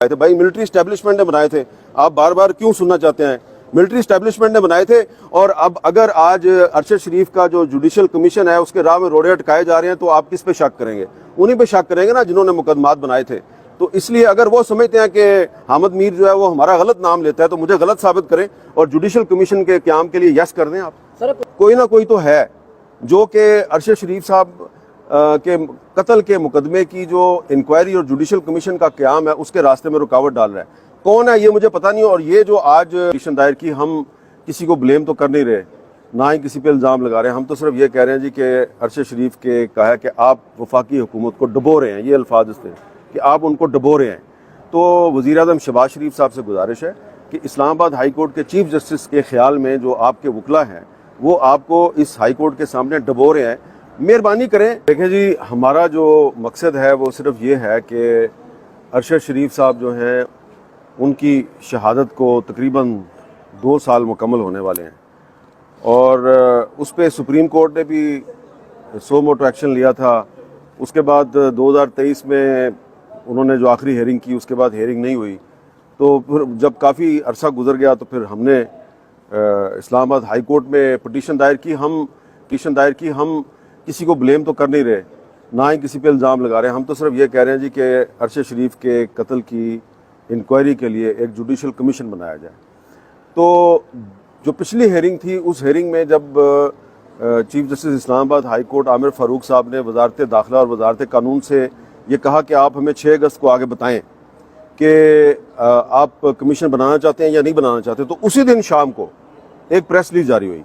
تھے بھائی, military establishment نے بنائے تھے. آپ بار بار کیوں سننا چاہتے ہیں؟ ملٹری اسٹیبلشمنٹ نے بنائے تھے. اور اب اگر آج ارشد شریف کا جو جوڈیشل کمیشن ہے اس کے راہ میں روڑے اٹکائے جا رہے ہیں تو آپ کس پہ شک کریں گے؟ انہیں پہ شک کریں گے نا جنہوں نے مقدمات بنائے تھے. تو اس لیے اگر وہ سمجھتے ہیں کہ حامد میر جو ہے وہ ہمارا غلط نام لیتا ہے تو مجھے غلط ثابت کریں اور جوڈیشل کمیشن کے قیام کے لیے یس کر دیں. آپ کوئی نہ کوئی تو ہے جو کہ ارشد شریف صاحب کے قتل کے مقدمے کی جو انکوائری اور جوڈیشل کمیشن کا قیام ہے اس کے راستے میں رکاوٹ ڈال رہا ہے. کون ہے یہ مجھے پتہ نہیں. اور یہ جو آج پٹیشن دائر کی, ہم کسی کو بلیم تو کر نہیں رہے, نہ ہی کسی پہ الزام لگا رہے ہیں. ہم تو صرف یہ کہہ رہے ہیں جی کہ ارشد شریف کے کہا ہے کہ آپ وفاقی حکومت کو ڈبو رہے ہیں, یہ الفاظ اس نے کہ آپ ان کو ڈبو رہے ہیں. تو وزیر اعظم شہباز شریف صاحب سے گزارش ہے کہ اسلام آباد ہائی کورٹ کے چیف جسٹس کے خیال میں جو آپ کے وکلا ہیں وہ آپ کو اس ہائی کورٹ کے سامنے ڈبو رہے ہیں. مہربانی کریں. دیکھیں جی, ہمارا جو مقصد ہے وہ صرف یہ ہے کہ ارشد شریف صاحب جو ہیں ان کی شہادت کو تقریباً 2 سال مکمل ہونے والے ہیں, اور اس پہ سپریم کورٹ نے بھی سو موٹو ایکشن لیا تھا. اس کے بعد 2023 میں انہوں نے جو آخری ہیئرنگ کی, اس کے بعد ہیئرنگ نہیں ہوئی. تو پھر جب کافی عرصہ گزر گیا تو پھر ہم نے اسلام آباد ہائی کورٹ میں پٹیشن دائر کی. ہم کسی کو بلیم تو کر نہیں رہے, نہ ہی کسی پہ الزام لگا رہے ہیں. ہم تو صرف یہ کہہ رہے ہیں جی کہ ارشد شریف کے قتل کی انکوائری کے لیے ایک جوڈیشل کمیشن بنایا جائے. تو جو پچھلی ہیئرنگ تھی اس ہیئرنگ میں جب چیف جسٹس اسلام آباد ہائی کورٹ عامر فاروق صاحب نے وزارت داخلہ اور وزارت قانون سے یہ کہا کہ آپ ہمیں 6 اگست کو آگے بتائیں کہ آپ کمیشن بنانا چاہتے ہیں یا نہیں بنانا چاہتے, تو اسی دن شام کو ایک پریس ریلیز جاری ہوئی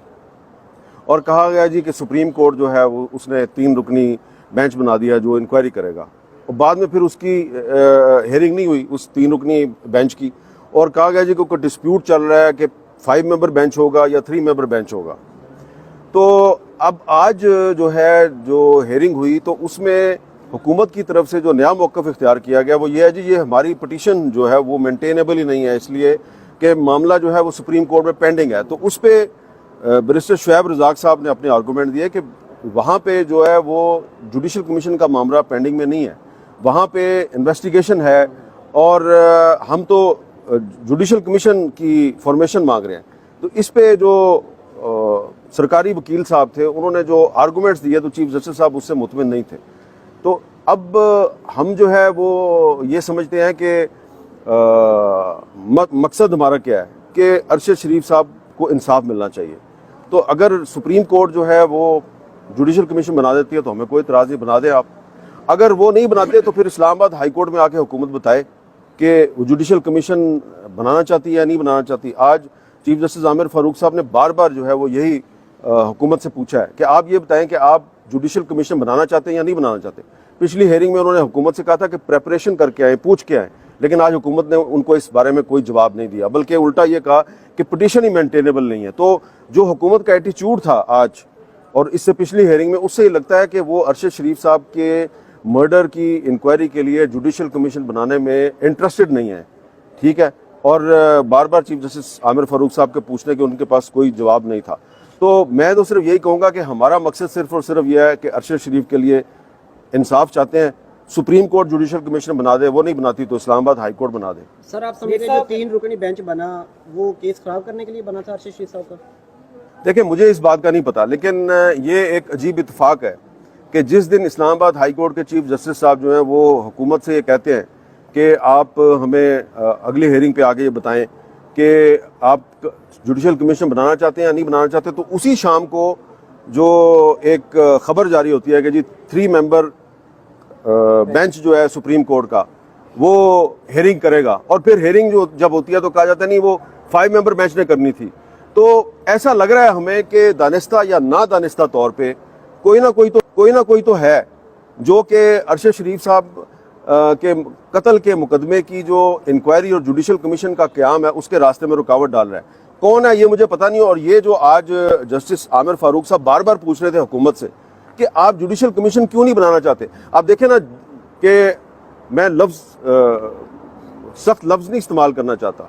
اور کہا گیا جی کہ سپریم کورٹ جو ہے وہ اس نے 3 رکنی بینچ بنا دیا جو انکوائری کرے گا. اور بعد میں پھر اس کی ہیئرنگ نہیں ہوئی اس 3 رکنی بینچ کی, اور کہا گیا جی کہ کوئی ڈسپیوٹ چل رہا ہے کہ 5 ممبر بینچ ہوگا یا 3 ممبر بینچ ہوگا. تو اب آج جو ہے جو ہیئرنگ ہوئی تو اس میں حکومت کی طرف سے جو نیا موقف اختیار کیا گیا وہ یہ ہے جی یہ ہماری پٹیشن جو ہے وہ مینٹینیبل ہی نہیں ہے, اس لیے کہ معاملہ جو ہے وہ سپریم کورٹ میں پینڈنگ ہے. تو اس پہ بیرسٹر شعیب رزاق صاحب نے اپنے آرگومنٹ دیے کہ وہاں پہ جو ہے وہ جوڈیشل کمیشن کا معاملہ پینڈنگ میں نہیں ہے, وہاں پہ انویسٹیگیشن ہے, اور ہم تو جوڈیشل کمیشن کی فارمیشن مانگ رہے ہیں. تو اس پہ جو سرکاری وکیل صاحب تھے انہوں نے جو آرگومنٹس دیے تو چیف جسٹس صاحب اس سے مطمئن نہیں تھے. تو اب ہم جو ہے وہ یہ سمجھتے ہیں کہ مقصد ہمارا کیا ہے کہ ارشد شریف صاحب کو انصاف ملنا چاہیے. تو اگر سپریم کورٹ جو ہے وہ جوڈیشل کمیشن بنا دیتی ہے تو ہمیں کوئی اعتراض نہیں, بنا دے آپ. اگر وہ نہیں بناتے تو پھر اسلام آباد ہائی کورٹ میں آ کے حکومت بتائے کہ وہ جوڈیشل کمیشن بنانا چاہتی ہے یا نہیں بنانا چاہتی. آج چیف جسٹس عامر فاروق صاحب نے بار بار جو ہے وہ یہی حکومت سے پوچھا ہے کہ آپ یہ بتائیں کہ آپ جوڈیشل کمیشن بنانا چاہتے ہیں یا نہیں بنانا چاہتے. پچھلی ہیئرنگ میں انہوں نے حکومت سے کہا تھا کہ پریپریشن کر کے آئیں, پوچھ کے آئیں, لیکن آج حکومت نے ان کو اس بارے میں کوئی جواب نہیں دیا, بلکہ الٹا یہ کہا کہ پٹیشن ہی مینٹینیبل نہیں ہے. تو جو حکومت کا ایٹیچیوڈ تھا آج اور اس سے پچھلی ہیئرنگ میں, اس سے یہ لگتا ہے کہ وہ ارشد شریف صاحب کے مرڈر کی انکوائری کے لیے جوڈیشل کمیشن بنانے میں انٹرسٹڈ نہیں ہے. ٹھیک ہے, اور بار بار چیف جسٹس عامر فاروق صاحب کے پوچھنے کے ان کے پاس کوئی جواب نہیں تھا. تو میں تو صرف یہی کہوں گا کہ ہمارا مقصد صرف اور صرف یہ ہے کہ ارشد شریف کے لیے انصاف چاہتے ہیں. سپریم کورٹ جوڈیشل کمیشن بنا دے, وہ نہیں بناتی تو اسلام آباد ہائی کورٹ بنا دے. سر آپ سمجھتے ہیں جو 3 رکنی بینچ بنا وہ کیس خراب کرنے کے لیے بنا تھا ارشد شریف صاحب کا؟ دیکھیں مجھے اس بات کا نہیں پتا, لیکن یہ ایک عجیب اتفاق ہے کہ جس دن اسلام آباد ہائی کورٹ کے چیف جسٹس صاحب جو ہیں وہ حکومت سے یہ کہتے ہیں کہ آپ ہمیں اگلی ہیئرنگ پہ آگے یہ بتائیں کہ آپ جوڈیشل کمیشن بنانا چاہتے ہیں یا نہیں بنانا چاہتے, تو اسی شام کو جو ایک خبر جاری ہوتی ہے کہ جی 3 ممبر بینچ جو ہے سپریم کورٹ کا وہ ہیئرنگ کرے گا, اور پھر ہیئرنگ جو جب ہوتی ہے تو کہا جاتا ہے نہیں وہ 5 ممبر بینچ نے کرنی تھی. تو ایسا لگ رہا ہے ہمیں کہ دانستہ یا نہ دانستہ طور پہ کوئی نہ کوئی تو ہے جو کہ ارشد شریف صاحب کے قتل کے مقدمے کی جو انکوائری اور جوڈیشل کمیشن کا قیام ہے اس کے راستے میں رکاوٹ ڈال رہا ہے. کون ہے یہ مجھے پتہ نہیں. اور یہ جو آج جسٹس عامر فاروق صاحب بار بار پوچھ رہے تھے حکومت سے کہ آپ جوڈیشل کمیشن کیوں نہیں بنانا چاہتے. آپ دیکھیں نا کہ میں سخت لفظ نہیں استعمال کرنا چاہتا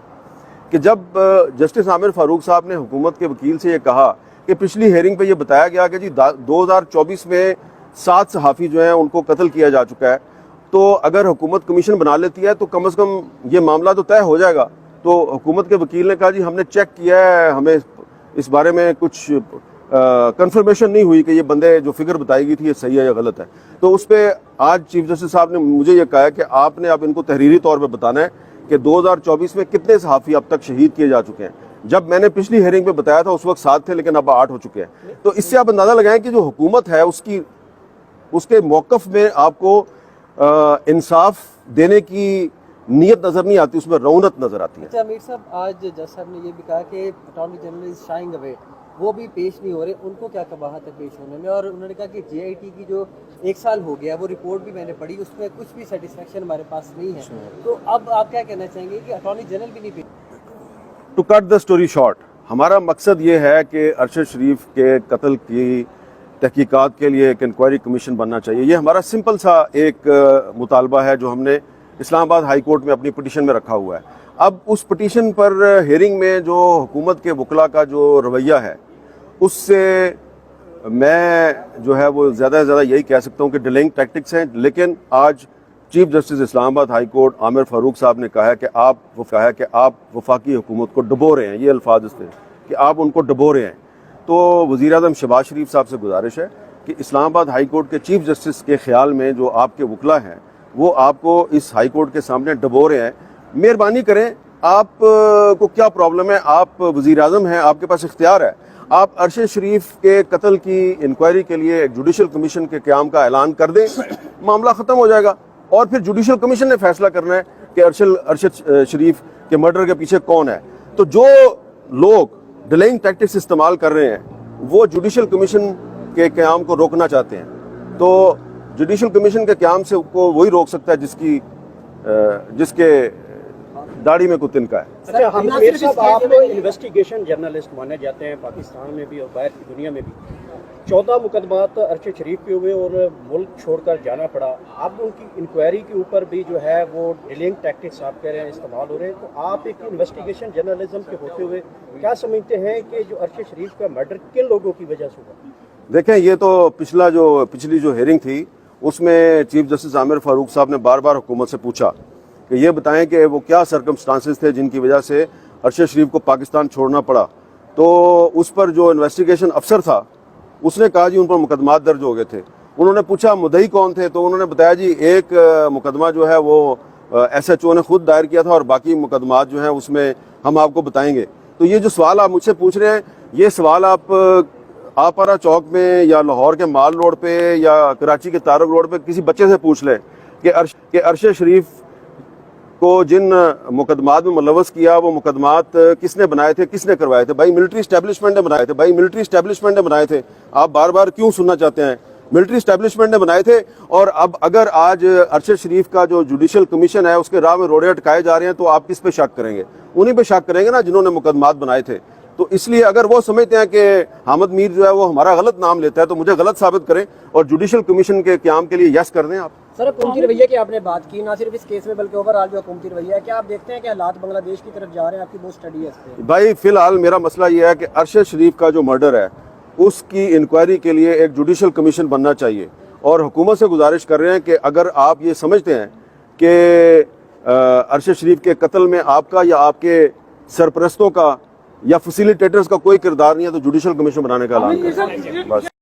کہ جب جسٹس عامر فاروق صاحب نے حکومت کے وکیل سے یہ کہا کہ پچھلی ہیئرنگ پہ یہ بتایا گیا کہ جی 2024 میں 7 صحافی جو ہیں ان کو قتل کیا جا چکا ہے, تو اگر حکومت کمیشن بنا لیتی ہے تو کم از کم یہ معاملہ تو طے ہو جائے گا. تو حکومت کے وکیل نے کہا جی ہم نے چیک کیا ہے, ہمیں اس بارے میں کچھ کنفرمیشن نہیں ہوئی کہ یہ بندے جو فگر بتائی گئی تھی یہ صحیح ہے یا غلط ہے. تو اس پہ آج چیف جسٹس صاحب نے مجھے یہ کہا ہے کہ آپ نے اب ان کو تحریری طور پہ بتانا ہے کہ 2024 میں کتنے صحافی اب تک شہید کیے جا چکے ہیں. جب میں نے پچھلی ہیئرنگ پہ بتایا تھا اس وقت 7 تھے, لیکن اب 8 ہو چکے ہیں. تو اس سے آپ اندازہ لگائیں کہ جو حکومت ہے اس کے موقف میں آپ کو انصاف دینے کی نیت نظر نہیں آتی, اس میں رونت نظر آتی ہے. اچھا امیر صاحب, آج جج صاحب نے یہ بھی کہا کہ اٹارنی جنرل از شائنگ اوے, وہ بھی پیش نہیں ہو رہے, ان کو کیا قباحت ہے پیش ہونے میں؟ اور انہوں نے کہا کہ جے آئی ٹی کی جو 1 سال ہو گیا وہ رپورٹ بھی میں نے پڑھی, اس میں کچھ بھی سیٹسفیکشن ہمارے پاس نہیں ہے. تو اب آپ کیا کہنا چاہیں گے کہ اٹارنی جنرل بھی نہیں پیش؟ To cut the story short, ہمارا مقصد یہ ہے کہ ارشد شریف کے قتل کی تحقیقات کے لیے ایک انکوائری کمیشن بننا چاہیے. یہ ہمارا سمپل سا ایک مطالبہ ہے جو ہم نے اسلام آباد ہائی کورٹ میں اپنی پٹیشن میں رکھا ہوا ہے. اب اس پٹیشن پر ہیئرنگ میں جو حکومت کے وکلاء کا جو رویہ ہے اس سے میں جو ہے وہ زیادہ سے زیادہ یہی کہہ سکتا ہوں کہ ڈیلیئنگ ٹیکٹکس ہیں. لیکن آج چیف جسٹس اسلام آباد ہائی کورٹ عامر فاروق صاحب نے کہا ہے کہ آپ وفاقی حکومت کو ڈبو رہے ہیں. یہ الفاظ اس سے کہ آپ ان کو ڈبو رہے ہیں. تو وزیر اعظم شہباز شریف صاحب سے گزارش ہے کہ اسلام آباد ہائی کورٹ کے چیف جسٹس کے خیال میں جو آپ کے وکلاء ہیں وہ آپ کو اس ہائی کورٹ کے سامنے ڈبو رہے ہیں. مہربانی کریں, آپ کو کیا پرابلم ہے؟ آپ وزیر اعظم ہیں, آپ کے پاس اختیار ہے. آپ ارشد شریف کے قتل کی انکوائری کے لیے ایک جوڈیشل کمیشن کے قیام کا اعلان کر دیں, معاملہ ختم ہو جائے گا. اور پھر جوڈیشل کمیشن نے فیصلہ کرنا ہے کہ ارشد شریف کے مرڈر کے پیچھے کون ہے. تو جو لوگ ڈیلیئنگ ٹیکٹکس استعمال کر رہے ہیں وہ جوڈیشل کمیشن کے قیام کو روکنا چاہتے ہیں. تو جوڈیشل کمیشن کے قیام سے کو وہی روک سکتا ہے جس کے داڑھی میں کوئی تنکا ہے. اچھا امیر صاحب, آپ انویسٹیگیشن جرنلسٹ مانے جاتے ہیں پاکستان میں بھی اور باہر کی دنیا میں بھی. 14 مقدمات ارشد شریف کے ہوئے اور ملک چھوڑ کر جانا پڑا. اب ان کی انکوائری کے اوپر بھی جو ہے وہ ڈیلیئنگ ٹیکٹکس آپ کہہ رہے ہیں استعمال ہو رہے ہیں. تو آپ ایک انویسٹیگیشن جرنلزم کے ہوتے ہوئے کیا سمجھتے ہیں کہ جو ارشد شریف کا مرڈر کن لوگوں کی وجہ سے ہوا؟ دیکھیں, یہ تو پچھلی جو ہیئرنگ تھی اس میں چیف جسٹس عامر فاروق صاحب نے بار بار حکومت سے پوچھا کہ یہ بتائیں کہ وہ کیا سرکمسٹانسز تھے جن کی وجہ سے ارشد شریف کو پاکستان چھوڑنا پڑا. تو اس پر جو انویسٹیگیشن افسر تھا اس نے کہا جی ان پر مقدمات درج ہو گئے تھے. انہوں نے پوچھا مدعی کون تھے, تو انہوں نے بتایا جی ایک مقدمہ جو ہے وہ ایس ایچ او نے خود دائر کیا تھا اور باقی مقدمات جو ہیں اس میں ہم آپ کو بتائیں گے. تو یہ جو سوال آپ مجھ سے پوچھ رہے ہیں یہ سوال آپ آپارا چوک میں یا لاہور کے مال روڈ پہ یا کراچی کے تارک روڈ پہ کسی بچے سے پوچھ لیں کہ ارشد شریف کو جن مقدمات میں ملوث کیا وہ مقدمات کس نے بنائے تھے, کس نے کروائے تھے. بھائی ملٹری اسٹیبلشمنٹ نے بنائے تھے. آپ بار بار کیوں سننا چاہتے ہیں؟ ملٹری اسٹیبلشمنٹ نے بنائے تھے. اور اب اگر آج ارشد شریف کا جو جوڈیشل کمیشن ہے اس کے راہ میں روڑے اٹکائے جا رہے ہیں تو آپ کس پہ شک کریں گے؟ انہی پہ شک کریں گے نا جنہوں نے مقدمات بنائے تھے. تو اس لیے اگر وہ سمجھتے ہیں کہ حامد میر جو ہے وہ ہمارا غلط نام لیتا ہے تو مجھے غلط ثابت کریں اور جوڈیشل کمیشن کے قیام کے لیے یس کر دیں. آپ سر حکومتی رویے کی آپ نے بات کی, نہ صرف اس کیس میں بلکہ اوور آل جو حکومتی رویہ ہے, کیا آپ دیکھتے ہیں کہ حالات بنگلہ دیش کی طرف جا رہے ہیں؟ آپ کی بہت اسٹڈی ہے اس پہ. بھائی فی الحال میرا مسئلہ یہ ہے کہ ارشد شریف کا جو مرڈر ہے اس کی انکوائری کے لیے ایک جوڈیشل کمیشن بننا چاہیے. اور حکومت سے گزارش کر رہے ہیں کہ اگر آپ یہ سمجھتے ہیں کہ ارشد شریف کے قتل میں آپ کا یا آپ کے سرپرستوں کا یا فیسیلیٹیٹرز کا کوئی کردار نہیں ہے تو جوڈیشل کمیشن بنانے کا اعلان کریں. بس.